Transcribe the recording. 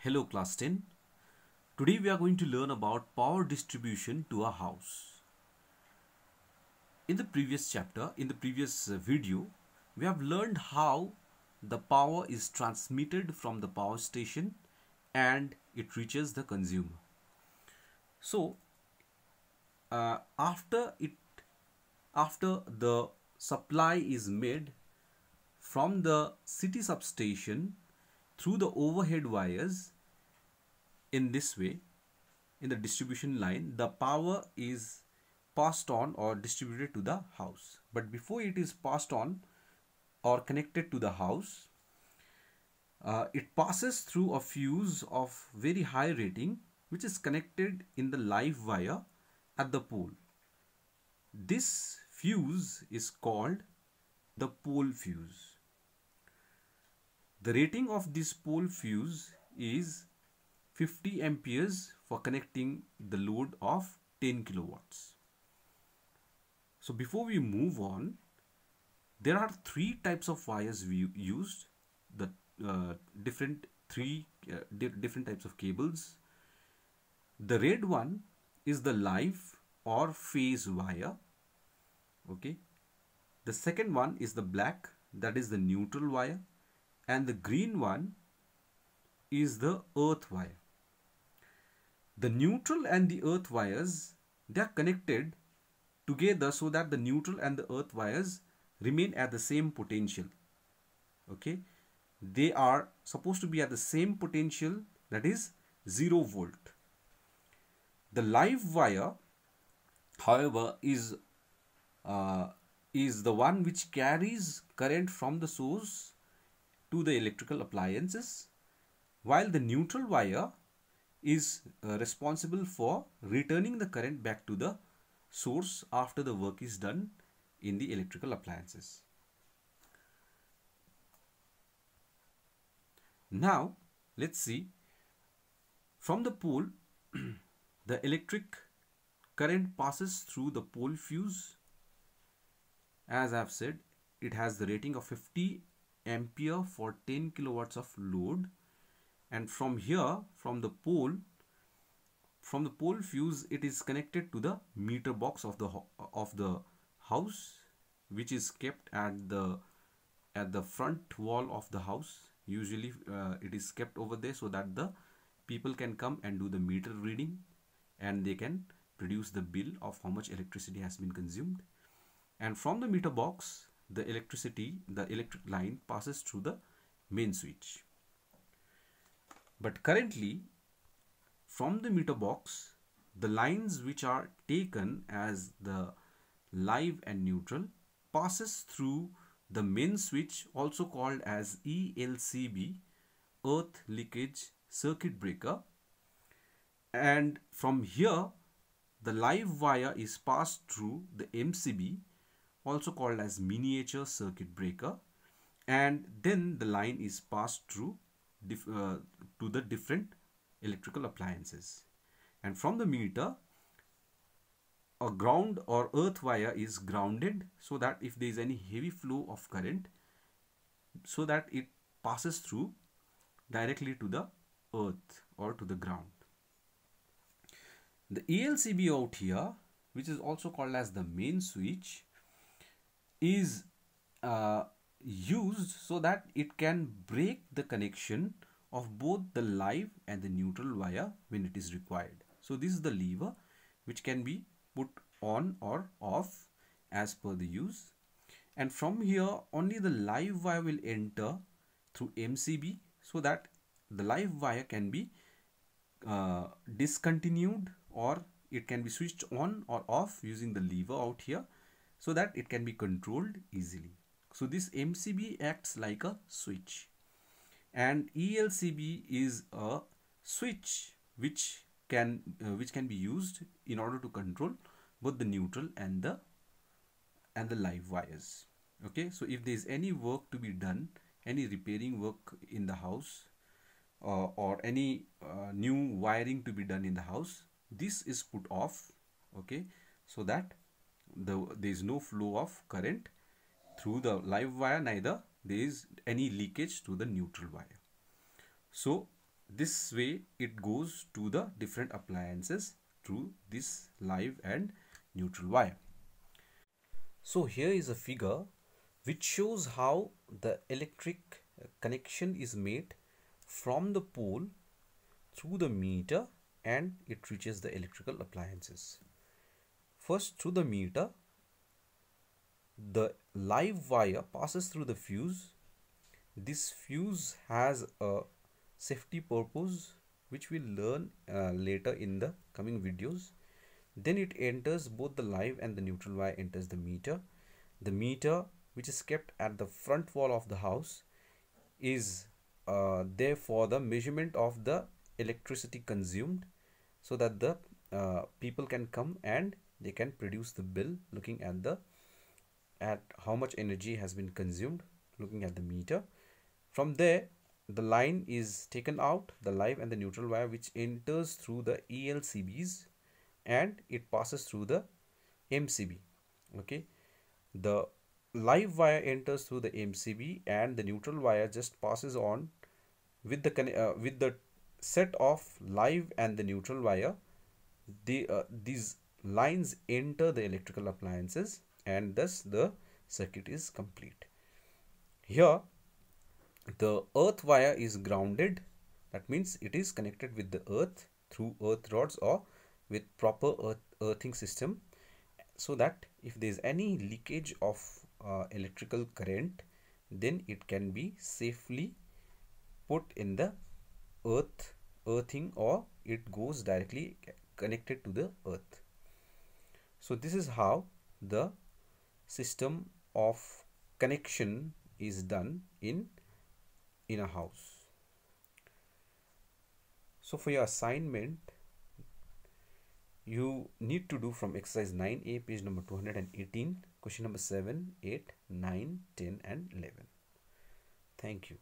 Hello class 10. Today we are going to learn about power distribution to a house. In the previous chapter, in the previous video, we have learned how the power is transmitted from the power station and it reaches the consumer. So after the supply is made from the city substation through the overhead wires, in this way, in the distribution line, the power is passed on or distributed to the house. But before it is passed on or connected to the house, it passes through a fuse of very high rating which is connected in the live wire at the pole. This fuse is called the pole fuse. The rating of this pole fuse is 50 amperes for connecting the load of 10 kilowatts. So before we move on, there are three types of wires we used, the different types of cables. The red one is the live or phase wire. Okay. The second one is the black, that is the neutral wire, and the green one is the earth wire. The neutral and the earth wires, they are connected together so that the neutral and the earth wires remain at the same potential. Okay, they are supposed to be at the same potential, that is 0 volt. The live wire, however, is the one which carries current from the source to the electrical appliances, while the neutral wire is responsible for returning the current back to the source after the work is done in the electrical appliances. Now let's see, from the pole the electric current passes through the pole fuse. As I have said, it has the rating of 50 ampere for 10 kilowatts of load, and from here, from the pole fuse, it is connected to the meter box of the house, which is kept at the front wall of the house. Usually it is kept over there so that the people can come and do the meter reading and they can produce the bill of how much electricity has been consumed. And from the meter box, the electric line passes through the main switch. But currently, from the meter box, the lines which are taken as the live and neutral passes through the main switch, also called as ELCB, earth leakage circuit breaker. And from here, the live wire is passed through the MCB, also called as miniature circuit breaker, and then the line is passed through to the different electrical appliances. And from the meter, a ground or earth wire is grounded so that if there is any heavy flow of current, so that it passes through directly to the earth or to the ground. The ELCB out here, which is also called as the main switch, is used so that it can break the connection of both the live and the neutral wire when it is required. So this is the lever which can be put on or off as per the use. And from here, only the live wire will enter through MCB so that the live wire can be discontinued, or it can be switched on or off using the lever out here so that it can be controlled easily. So this MCB acts like a switch, and ELCB is a switch which can be used in order to control both the neutral and the live wires. Okay, so if there is any work to be done, any repairing work in the house, or any new wiring to be done in the house, this is put off. Okay, so that there is no flow of current through the live wire, neither there is any leakage to the neutral wire. So this way it goes to the different appliances through this live and neutral wire. So here is a figure which shows how the electric connection is made from the pole through the meter and it reaches the electrical appliances. First, through the meter, the live wire passes through the fuse. This fuse has a safety purpose which we'll learn later in the coming videos. Then it enters both the live and the neutral wire enters the meter. The meter, which is kept at the front wall of the house, is there for the measurement of the electricity consumed, so that the people can come and they can produce the bill looking at how much energy has been consumed looking at the meter. From there, the line is taken out, the live and the neutral wire, which enters through the ELCBs and it passes through the MCB. Okay, the live wire enters through the MCB and the neutral wire just passes on with the set of live and the neutral wire. These lines enter the electrical appliances and thus the circuit is complete. Here the earth wire is grounded. That means it is connected with the earth through earth rods or with proper earthing system, so that if there is any leakage of electrical current, then it can be safely put in the earthing, or it goes directly connected to the earth. So this is how the system of connection is done in a house. So for your assignment, you need to do from exercise 9A, page number 218, question number 7, 8, 9, 10 and 11. Thank you.